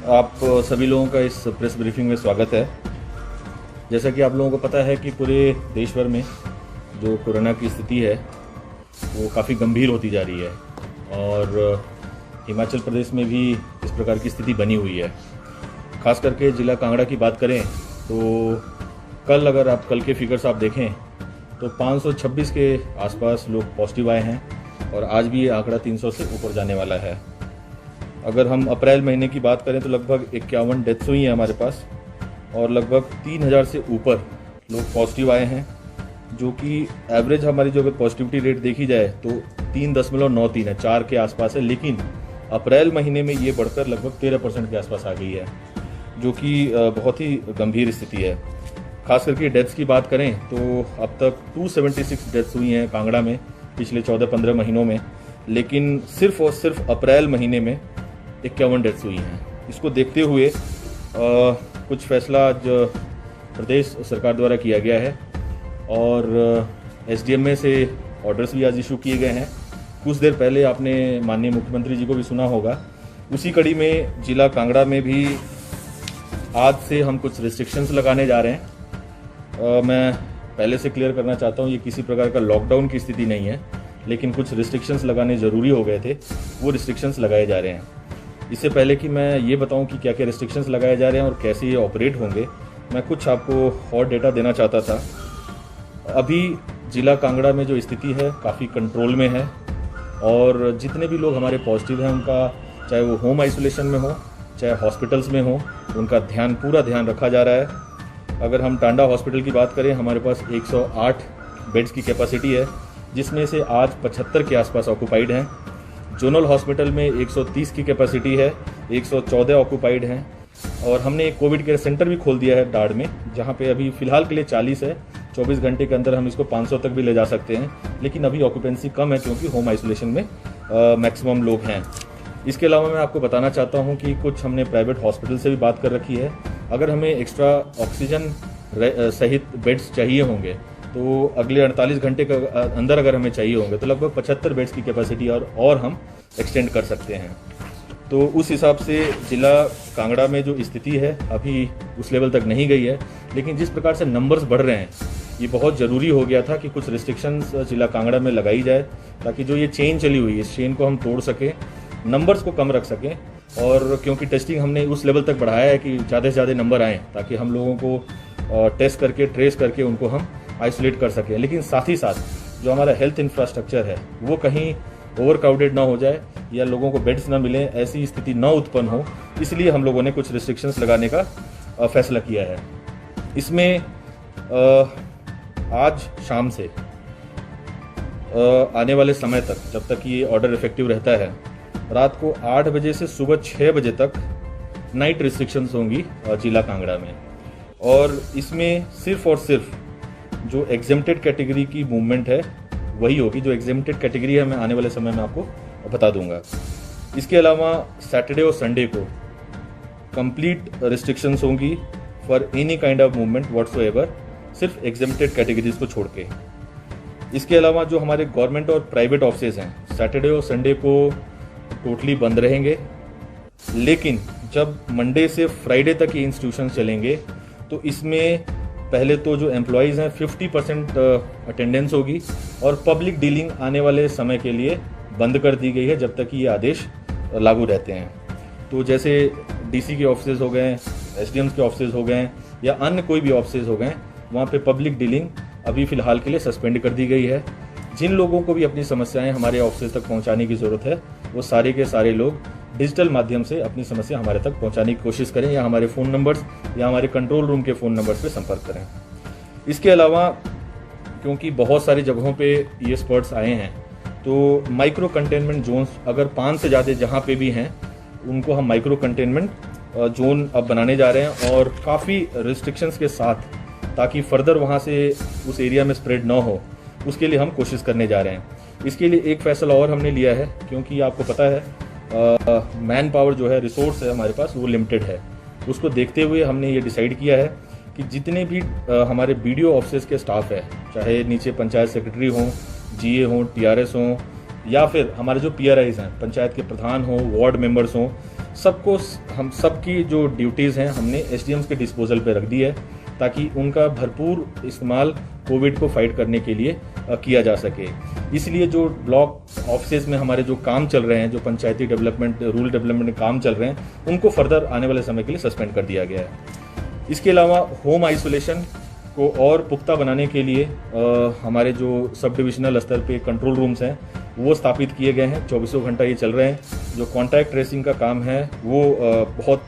आप सभी लोगों का इस प्रेस ब्रीफिंग में स्वागत है। जैसा कि आप लोगों को पता है कि पूरे देश भर में जो कोरोना की स्थिति है वो काफ़ी गंभीर होती जा रही है और हिमाचल प्रदेश में भी इस प्रकार की स्थिति बनी हुई है। खास करके ज़िला कांगड़ा की बात करें तो अगर आप कल के फिगर्स आप देखें तो 526 के आसपास लोग पॉजिटिव आए हैं और आज भी ये आंकड़ा 300 से ऊपर जाने वाला है। अगर हम अप्रैल महीने की बात करें तो लगभग 51 डेथ्स हुई हैं हमारे पास और लगभग 3000 से ऊपर लोग पॉजिटिव आए हैं, जो कि एवरेज हमारी जो अगर पॉजिटिविटी रेट देखी जाए तो 3.93 है, 4 के आसपास है। लेकिन अप्रैल महीने में ये बढ़कर लगभग 13% के आसपास आ गई है, जो कि बहुत ही गंभीर स्थिति है। खास करके डेथ्स की बात करें तो अब तक 276 डेथ्स हुई हैं कांगड़ा में पिछले 14-15 महीनों में, लेकिन सिर्फ और सिर्फ अप्रैल महीने में 51 डेथ्स हुई हैं। इसको देखते हुए कुछ फैसला आज प्रदेश सरकार द्वारा किया गया है और एसडीएमए से ऑर्डर्स भी आज इशू किए गए हैं। कुछ देर पहले आपने माननीय मुख्यमंत्री जी को भी सुना होगा। उसी कड़ी में जिला कांगड़ा में भी आज से हम कुछ रिस्ट्रिक्शंस लगाने जा रहे हैं। मैं पहले से क्लियर करना चाहता हूँ, ये किसी प्रकार का लॉकडाउन की स्थिति नहीं है, लेकिन कुछ रिस्ट्रिक्शंस लगाने ज़रूरी हो गए थे, वो रिस्ट्रिक्शंस लगाए जा रहे हैं। इससे पहले कि मैं ये बताऊं कि क्या क्या रिस्ट्रिक्शंस लगाए जा रहे हैं और कैसे ये ऑपरेट होंगे, मैं कुछ आपको और डेटा देना चाहता था। अभी जिला कांगड़ा में जो स्थिति है काफ़ी कंट्रोल में है और जितने भी लोग हमारे पॉजिटिव हैं उनका, चाहे वो होम आइसोलेशन में हो चाहे हॉस्पिटल्स में हो, उनका पूरा ध्यान रखा जा रहा है। अगर हम टांडा हॉस्पिटल की बात करें, हमारे पास 108 बेड्स की कैपेसिटी है, जिसमें से आज 75 के आसपास ऑक्यूपाइड हैं। जोनल हॉस्पिटल में 130 की कैपेसिटी है, 114 ऑक्यूपाइड हैं और हमने एक कोविड केयर सेंटर भी खोल दिया है डाड़ में, जहां पे अभी फिलहाल के लिए 40 है। 24 घंटे के अंदर हम इसको 500 तक भी ले जा सकते हैं, लेकिन अभी ऑक्यूपेंसी कम है क्योंकि होम आइसोलेशन में मैक्सिमम लोग हैं। इसके अलावा मैं आपको बताना चाहता हूं कि कुछ हमने प्राइवेट हॉस्पिटल से भी बात कर रखी है। अगर हमें एक्स्ट्रा ऑक्सीजन सहित बेड्स चाहिए होंगे तो अगले 48 घंटे के अंदर अगर हमें चाहिए होंगे तो लगभग 75 बेड्स की कैपेसिटी और हम एक्सटेंड कर सकते हैं। तो उस हिसाब से जिला कांगड़ा में जो स्थिति है अभी उस लेवल तक नहीं गई है, लेकिन जिस प्रकार से नंबर्स बढ़ रहे हैं ये बहुत ज़रूरी हो गया था कि कुछ रिस्ट्रिक्शंस जिला कांगड़ा में लगाई जाए, ताकि जो ये चेन चली हुई है इस चेन को हम तोड़ सकें, नंबर्स को कम रख सकें। और क्योंकि टेस्टिंग हमने उस लेवल तक बढ़ाया है कि ज़्यादा से ज़्यादा नंबर आएँ, ताकि हम लोगों को टेस्ट करके ट्रेस करके उनको हम आइसोलेट कर सकें। लेकिन साथ ही साथ जो हमारा हेल्थ इंफ्रास्ट्रक्चर है वो कहीं ओवर क्राउडेड ना हो जाए या लोगों को बेड्स ना मिले, ऐसी स्थिति ना उत्पन्न हो, इसलिए हम लोगों ने कुछ रिस्ट्रिक्शंस लगाने का फैसला किया है। इसमें आज शाम से आने वाले समय तक, जब तक ये ऑर्डर इफेक्टिव रहता है, रात को 8 बजे से सुबह 6 बजे तक नाइट रिस्ट्रिक्शंस होंगी जिला कांगड़ा में। और इसमें सिर्फ और सिर्फ जो एग्जेम्प्टेड कैटेगरी की मूवमेंट है वही होगी। जो एग्जेम्प्टेड कैटेगरी है मैं आने वाले समय में आपको बता दूंगा। इसके अलावा सैटरडे और संडे को कंप्लीट रिस्ट्रिक्शंस होंगी for any kind of movement whatsoever, सिर्फ एग्जेम्प्टेड कैटेगरीज को छोड़ के। इसके अलावा जो हमारे गवर्नमेंट और प्राइवेट ऑफिसेज हैं, सैटरडे और संडे को टोटली बंद रहेंगे, लेकिन जब मंडे से फ्राइडे तक ये इंस्टीट्यूशन चलेंगे तो इसमें पहले तो जो एम्प्लॉयज़ हैं 50% अटेंडेंस होगी और पब्लिक डीलिंग आने वाले समय के लिए बंद कर दी गई है जब तक कि ये आदेश लागू रहते हैं। तो जैसे डीसी के ऑफिसेज हो गए, एसडीएम्स के ऑफिसेज हो गए या अन्य कोई भी ऑफिसेज हो गए, वहाँ पे पब्लिक डीलिंग अभी फ़िलहाल के लिए सस्पेंड कर दी गई है। जिन लोगों को भी अपनी समस्याएं हमारे ऑफिसेज तक पहुँचाने की ज़रूरत है, वो सारे के सारे लोग डिजिटल माध्यम से अपनी समस्या हमारे तक पहुंचाने की कोशिश करें या हमारे फ़ोन नंबर्स या हमारे कंट्रोल रूम के फ़ोन नंबर्स पे संपर्क करें। इसके अलावा क्योंकि बहुत सारी जगहों पे ये स्पॉट्स आए हैं, तो माइक्रो कंटेनमेंट जोन्स अगर 5 से ज़्यादा जहाँ पे भी हैं उनको हम माइक्रो कंटेनमेंट जोन अब बनाने जा रहे हैं और काफ़ी रिस्ट्रिक्शंस के साथ, ताकि फर्दर वहाँ से उस एरिया में स्प्रेड ना हो, उसके लिए हम कोशिश करने जा रहे हैं। इसके लिए एक फ़ैसला और हमने लिया है, क्योंकि आपको पता है मैन पावर जो है, रिसोर्स है हमारे पास, वो लिमिटेड है। उसको देखते हुए हमने ये डिसाइड किया है कि जितने भी हमारे बीडीओ ऑफिस के स्टाफ है, चाहे नीचे पंचायत सेक्रेटरी हों, जीए हों, टीआरएस हों या फिर हमारे जो पीआरआईज हैं, पंचायत के प्रधान हों, वार्ड मेंबर्स हों, सबको हम सबकी जो ड्यूटीज़ हैं हमने एसडीएम्स के डिस्पोजल पे रख दी है, ताकि उनका भरपूर इस्तेमाल कोविड को फाइट करने के लिए किया जा सके। इसलिए जो ब्लॉक ऑफिसेज में हमारे जो काम चल रहे हैं, जो पंचायती डेवलपमेंट, रूरल डेवलपमेंट में काम चल रहे हैं, उनको फर्दर आने वाले समय के लिए सस्पेंड कर दिया गया है। इसके अलावा होम आइसोलेशन को और पुख्ता बनाने के लिए हमारे जो सब डिविजनल स्तर पे कंट्रोल रूम्स हैं वो स्थापित किए गए हैं। 24 घंटा ये चल रहे हैं। जो कॉन्टैक्ट ट्रेसिंग का काम है वो बहुत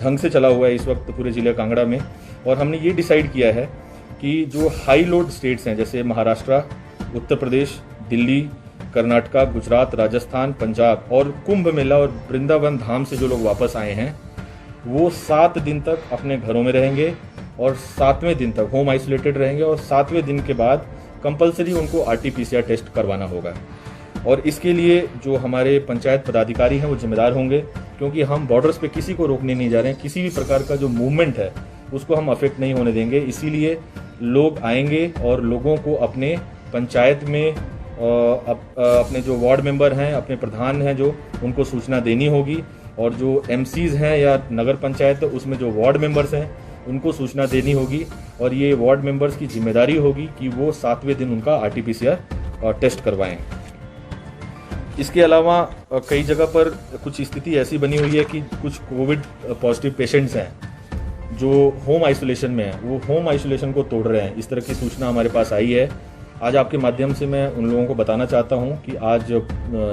ढंग से चला हुआ है इस वक्त पूरे जिले कांगड़ा में। और हमने ये डिसाइड किया है कि जो हाई लोड स्टेट्स हैं जैसे महाराष्ट्र, उत्तर प्रदेश, दिल्ली, कर्नाटका, गुजरात, राजस्थान, पंजाब और कुंभ मेला और वृंदावन धाम से जो लोग वापस आए हैं वो 7 दिन तक अपने घरों में रहेंगे और 7वें दिन तक होम आइसोलेटेड रहेंगे और 7वें दिन के बाद कंपलसरी उनको RT-PCR टेस्ट करवाना होगा। और इसके लिए जो हमारे पंचायत पदाधिकारी हैं वो जिम्मेदार होंगे, क्योंकि हम बॉर्डर्स पे किसी को रोकने नहीं जा रहे हैं। किसी भी प्रकार का जो मूवमेंट है उसको हम अफेक्ट नहीं होने देंगे। इसीलिए लोग आएंगे और लोगों को अपने पंचायत में अपने जो वार्ड मेंबर हैं, अपने प्रधान हैं, जो उनको सूचना देनी होगी। और जो MCs हैं या नगर पंचायत उसमें जो वार्ड मेंबर्स हैं उनको सूचना देनी होगी। और ये वार्ड मेंबर्स की जिम्मेदारी होगी कि वो 7वें दिन उनका RT-PCR टेस्ट करवाएं। इसके अलावा कई जगह पर कुछ स्थिति ऐसी बनी हुई है कि कुछ कोविड पॉजिटिव पेशेंट्स हैं जो होम आइसोलेशन में हैं, वो होम आइसोलेशन को तोड़ रहे हैं। इस तरह की सूचना हमारे पास आई है। आज आपके माध्यम से मैं उन लोगों को बताना चाहता हूं कि आज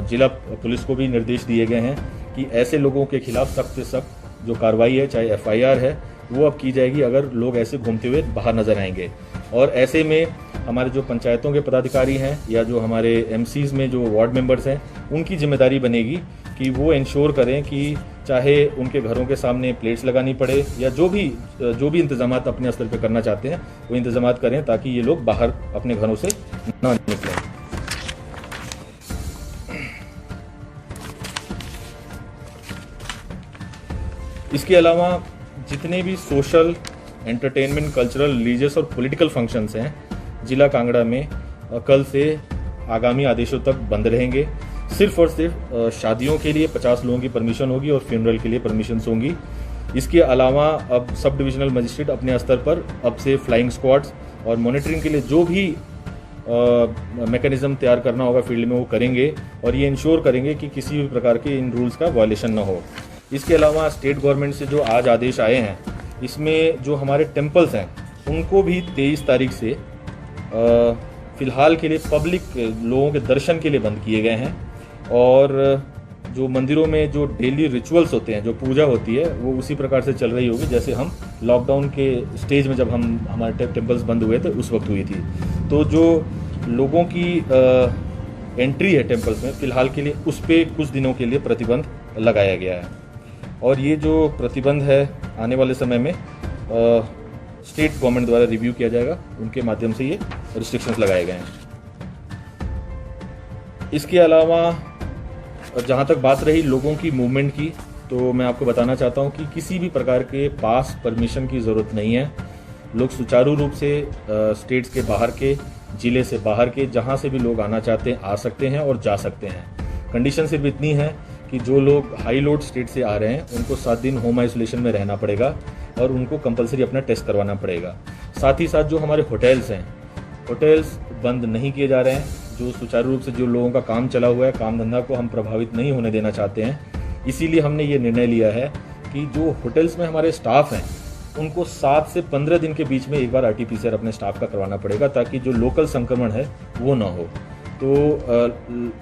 जिला पुलिस को भी निर्देश दिए गए हैं कि ऐसे लोगों के खिलाफ सख्त से सख्त जो कार्रवाई है, चाहे FIR है, वो अब की जाएगी अगर लोग ऐसे घूमते हुए बाहर नजर आएंगे। और ऐसे में हमारे जो पंचायतों के पदाधिकारी हैं या जो हमारे MCs में जो वार्ड मेंबर्स हैं उनकी जिम्मेदारी बनेगी कि वो इंश्योर करें कि चाहे उनके घरों के सामने प्लेट्स लगानी पड़े या जो भी इंतजामात अपने स्तर पे करना चाहते हैं वो इंतजामात करें, ताकि ये लोग बाहर अपने घरों से ना निकलें। इसके अलावा जितने भी सोशल, एंटरटेनमेंट, कल्चरल, रिलीजियस और पॉलिटिकल फंक्शंस हैं जिला कांगड़ा में कल से आगामी आदेशों तक बंद रहेंगे। सिर्फ और सिर्फ शादियों के लिए 50 लोगों की परमिशन होगी और फ्यूनरल के लिए परमिशंस होंगी। इसके अलावा अब सब डिविजनल मजिस्ट्रेट अपने स्तर पर अब से फ्लाइंग स्क्वाड्स और मॉनिटरिंग के लिए जो भी मैकेनिज्म तैयार करना होगा फील्ड में वो करेंगे और ये इंश्योर करेंगे कि किसी भी प्रकार के इन रूल्स का वायलेशन ना हो। इसके अलावा स्टेट गवर्नमेंट से जो आज आदेश आए हैं, इसमें जो हमारे टेम्पल्स हैं उनको भी 23 तारीख से फ़िलहाल के लिए पब्लिक लोगों के दर्शन के लिए बंद किए गए हैं। और जो मंदिरों में जो डेली रिचुअल्स होते हैं, जो पूजा होती है, वो उसी प्रकार से चल रही होगी जैसे हम लॉकडाउन के स्टेज में जब हमारे टेम्पल्स बंद हुए थे उस वक्त हुई थी। तो जो लोगों की एंट्री है टेम्पल्स में फ़िलहाल के लिए उस पर कुछ दिनों के लिए प्रतिबंध लगाया गया है। और ये जो प्रतिबंध है आने वाले समय में स्टेट गवर्नमेंट द्वारा रिव्यू किया जाएगा, उनके माध्यम से ये रिस्ट्रिक्शंस लगाए गए हैं। इसके अलावा जहाँ तक बात रही लोगों की मूवमेंट की, तो मैं आपको बताना चाहता हूँ कि किसी भी प्रकार के पास परमिशन की ज़रूरत नहीं है। लोग सुचारू रूप से स्टेट्स के बाहर के, ज़िले से बाहर के, जहाँ से भी लोग आना चाहते हैं आ सकते हैं और जा सकते हैं। कंडीशन सिर्फ इतनी है कि जो लोग हाई लोड स्टेट से आ रहे हैं उनको 7 दिन होम आइसोलेशन में रहना पड़ेगा और उनको कंपलसरी अपना टेस्ट करवाना पड़ेगा। साथ ही साथ जो हमारे होटल्स हैं, होटल्स बंद नहीं किए जा रहे हैं। जो सुचारू रूप से जो लोगों का काम चला हुआ है, काम धंधा को हम प्रभावित नहीं होने देना चाहते हैं। इसीलिए हमने ये निर्णय लिया है कि जो होटल्स में हमारे स्टाफ हैं उनको 7 से 15 दिन के बीच में एक बार RT-PCR अपने स्टाफ का करवाना पड़ेगा, ताकि जो लोकल संक्रमण है वो ना हो। तो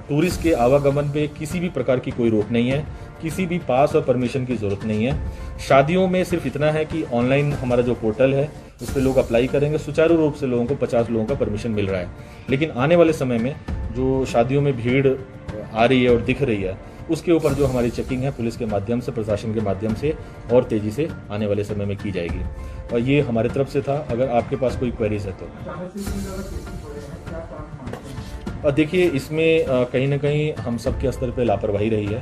टूरिस्ट के आवागमन पे किसी भी प्रकार की कोई रोक नहीं है, किसी भी पास और परमिशन की ज़रूरत नहीं है। शादियों में सिर्फ इतना है कि ऑनलाइन हमारा जो पोर्टल है उस पर लोग अप्लाई करेंगे, सुचारू रूप से लोगों को 50 लोगों का परमिशन मिल रहा है। लेकिन आने वाले समय में जो शादियों में भीड़ आ रही है और दिख रही है, उसके ऊपर जो हमारी चेकिंग है पुलिस के माध्यम से, प्रशासन के माध्यम से और तेज़ी से आने वाले समय में की जाएगी। और ये हमारे तरफ से था। अगर आपके पास कोई क्वेरीज है तो देखिए, इसमें कहीं ना कहीं हम सब के स्तर पे लापरवाही रही है।